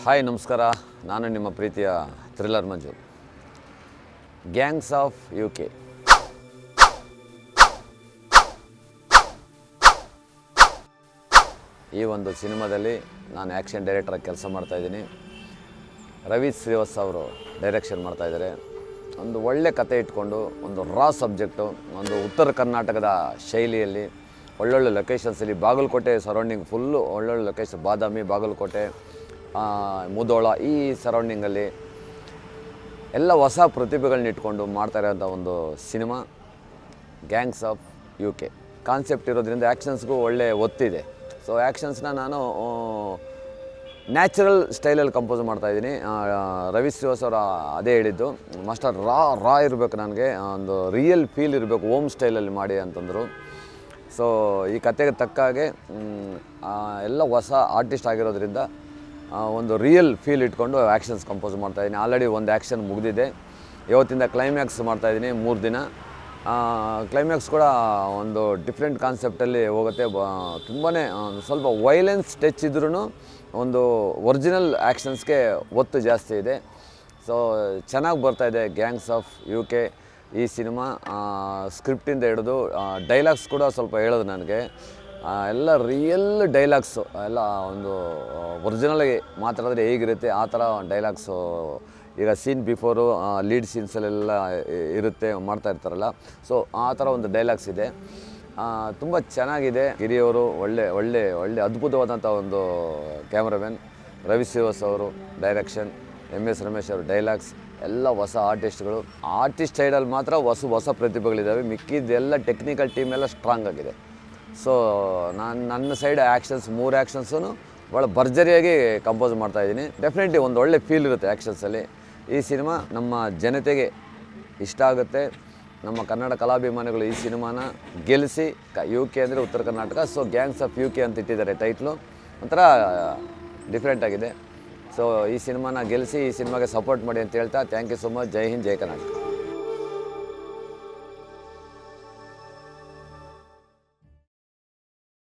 Hi ನಮಸ್ಕಾರ, ನಾನು ನಿಮ್ಮ ಪ್ರೀತಿಯ thriller Manju. Gangs of UK. ಈ ಒಂದು ಸಿನಿಮಾದಲ್ಲಿ ನಾನು ಆ್ಯಕ್ಷನ್ ಡೈರೆಕ್ಟರಾಗಿ ಕೆಲಸ ಮಾಡ್ತಾಯಿದ್ದೀನಿ. ರವಿ ಶ್ರೀವತ್ಸ ಅವರು ಡೈರೆಕ್ಷನ್ ಮಾಡ್ತಾಯಿದ್ದಾರೆ. ಒಂದು ಒಳ್ಳೆ ಕತೆ ಇಟ್ಕೊಂಡು ಒಂದು ರಾ ಸಬ್ಜೆಕ್ಟು, ಒಂದು ಉತ್ತರ ಕರ್ನಾಟಕದ ಶೈಲಿಯಲ್ಲಿ ಒಳ್ಳೊಳ್ಳೆ ಲೊಕೇಶನ್ಸಲ್ಲಿ, ಬಾಗಲಕೋಟೆ ಸರೌಂಡಿಂಗ್ ಫುಲ್ಲು ಒಳ್ಳೊಳ್ಳೆ ಲೊಕೇಶನ್, ಬಾದಾಮಿ, ಬಾಗಲಕೋಟೆ, ಮುಧೋಳ ಈ ಸರೌಂಡಿಂಗಲ್ಲಿ ಎಲ್ಲ ಹೊಸ ಪ್ರತಿಭೆಗಳನ್ನ ಇಟ್ಕೊಂಡು ಮಾಡ್ತಾ ಇರೋಂಥ ಒಂದು cinema gangs of UK. Concept ಇರೋದ್ರಿಂದ ಆ್ಯಕ್ಷನ್ಸ್ಗೂ ಒಳ್ಳೆ ಒತ್ತಿದೆ. ಸೊ ಆ್ಯಕ್ಷನ್ಸ್ನ ನಾನು ನ್ಯಾಚುರಲ್ ಸ್ಟೈಲಲ್ಲಿ ಕಂಪೋಸ್ ಮಾಡ್ತಾಯಿದ್ದೀನಿ. ರವಿ ಶ್ರೀವತ್ಸ ಅವರು ಅದೇ ಹೇಳಿದ್ದು, ಮಾಸ್ಟರ್ ರಾ ಇರಬೇಕು, ನನಗೆ ಒಂದು ರಿಯಲ್ ಫೀಲ್ ಇರಬೇಕು, ಹೋಮ್ ಸ್ಟೈಲಲ್ಲಿ ಮಾಡಿ ಅಂತಂದರು. ಸೊ ಈ ಕತೆಗೆ ತಕ್ಕ ಹಾಗೆ ಎಲ್ಲ ಹೊಸ ಆರ್ಟಿಸ್ಟ್ ಆಗಿರೋದ್ರಿಂದ ಒಂದು ರಿಯಲ್ ಫೀಲ್ ಇಟ್ಕೊಂಡು ಆ್ಯಕ್ಷನ್ಸ್ ಕಂಪೋಸ್ ಮಾಡ್ತಾಯಿದ್ದೀನಿ. ಆಲ್ರೆಡಿ ಒಂದು ಆ್ಯಕ್ಷನ್ ಮುಗಿದಿದೆ. ಇವತ್ತಿಂದ ಕ್ಲೈಮ್ಯಾಕ್ಸ್ ಮಾಡ್ತಾಯಿದ್ದೀನಿ, 3 ದಿನ. ಕ್ಲೈಮ್ಯಾಕ್ಸ್ ಕೂಡ ಒಂದು ಡಿಫ್ರೆಂಟ್ ಕಾನ್ಸೆಪ್ಟಲ್ಲಿ ಹೋಗುತ್ತೆ. ತುಂಬಾ ಸ್ವಲ್ಪ ವೈಲೆನ್ಸ್ ಟಚ್ ಇದ್ರೂ ಒಂದು ಒರಿಜಿನಲ್ ಆ್ಯಕ್ಷನ್ಸ್ಗೆ ಒತ್ತು ಜಾಸ್ತಿ ಇದೆ. ಸೊ ಚೆನ್ನಾಗಿ ಬರ್ತಾಯಿದೆ ಗ್ಯಾಂಗ್ಸ್ ಆಫ್ UK ಈ ಸಿನಿಮಾ. ಸ್ಕ್ರಿಪ್ಟಿಂದ ಹಿಡಿದು ಡೈಲಾಗ್ಸ್ ಕೂಡ ಸ್ವಲ್ಪ ಹೇಳೋದು ನನಗೆ, ಎಲ್ಲ ರಿಯಲ್ ಡೈಲಾಗ್ಸು, ಎಲ್ಲ ಒಂದು ಒರಿಜಿನಲಾಗಿ ಮಾತಾಡಿದ್ರೆ ಹೇಗಿರುತ್ತೆ ಆ ಥರ ಡೈಲಾಗ್ಸು. ಈಗ ಸೀನ್ ಬಿಫೋರು ಲೀಡ್ ಸೀನ್ಸಲ್ಲೆಲ್ಲ ಇರುತ್ತೆ, ಮಾಡ್ತಾ ಇರ್ತಾರಲ್ಲ, ಸೊ ಆ ಥರ ಒಂದು ಡೈಲಾಗ್ಸ್ ಇದೆ. ತುಂಬ ಚೆನ್ನಾಗಿದೆ. ಗಿರಿಯವರು ಒಳ್ಳೆ ಅದ್ಭುತವಾದಂಥ ಒಂದು ಕ್ಯಾಮ್ರಾಮನ್. ರವಿ ಶ್ರೀವತ್ಸ ಅವರು ಡೈರೆಕ್ಷನ್, MS ರಮೇಶ್ ಅವರು ಡೈಲಾಗ್ಸ್, ಎಲ್ಲ ಹೊಸ ಆರ್ಟಿಸ್ಟ್ಗಳು. ಆರ್ಟಿಸ್ಟ್ ಸೈಡಲ್ಲಿ ಮಾತ್ರ ಹೊಸ ಪ್ರತಿಭೆಗಳಿದ್ದಾವೆ. ಮಿಕ್ಕಿದ್ದೆಲ್ಲ ಟೆಕ್ನಿಕಲ್ ಟೀಮ್ ಎಲ್ಲ ಸ್ಟ್ರಾಂಗ್ ಆಗಿದೆ. ಸೊ ನನ್ನ ಸೈಡ್ ಆ್ಯಕ್ಷನ್ಸ್ 3 ಆ್ಯಕ್ಷನ್ಸೂ ಭಾಳ ಭರ್ಜರಿಯಾಗಿ ಕಂಪೋಸ್ ಮಾಡ್ತಾಯಿದ್ದೀನಿ. ಡೆಫಿನೆಟ್ಲಿ ಒಂದು ಒಳ್ಳೆ ಫೀಲ್ ಇರುತ್ತೆ ಆ್ಯಕ್ಷನ್ಸಲ್ಲಿ. ಈ ಸಿನಿಮಾ ನಮ್ಮ ಜನತೆಗೆ ಇಷ್ಟ ಆಗುತ್ತೆ. ನಮ್ಮ ಕನ್ನಡ ಕಲಾಭಿಮಾನಿಗಳು ಈ ಸಿನಿಮಾನ ಗೆಲ್ಲಿಸಿ, UK ಅಂದರೆ ಉತ್ತರ Karnataka, so gangs of UK ಅಂತ ಇಟ್ಟಿದ್ದಾರೆ ಟೈಟ್ಲು. ಒಂಥರ ಡಿಫ್ರೆಂಟ್ ಆಗಿದೆ. ಸೊ ಈ ಸಿನಿಮಾನ ಗೆಲ್ಲಿಸಿ ಈ ಸಿನಿಮಾಗೆ ಸಪೋರ್ಟ್ ಮಾಡಿ ಅಂತ ಹೇಳ್ತಾ, ಥ್ಯಾಂಕ್ ಯು ಸೊ ಮಚ್. ಜೈ ಹಿಂದ್, ಜೈ ಕರ್ನಾಟಕ.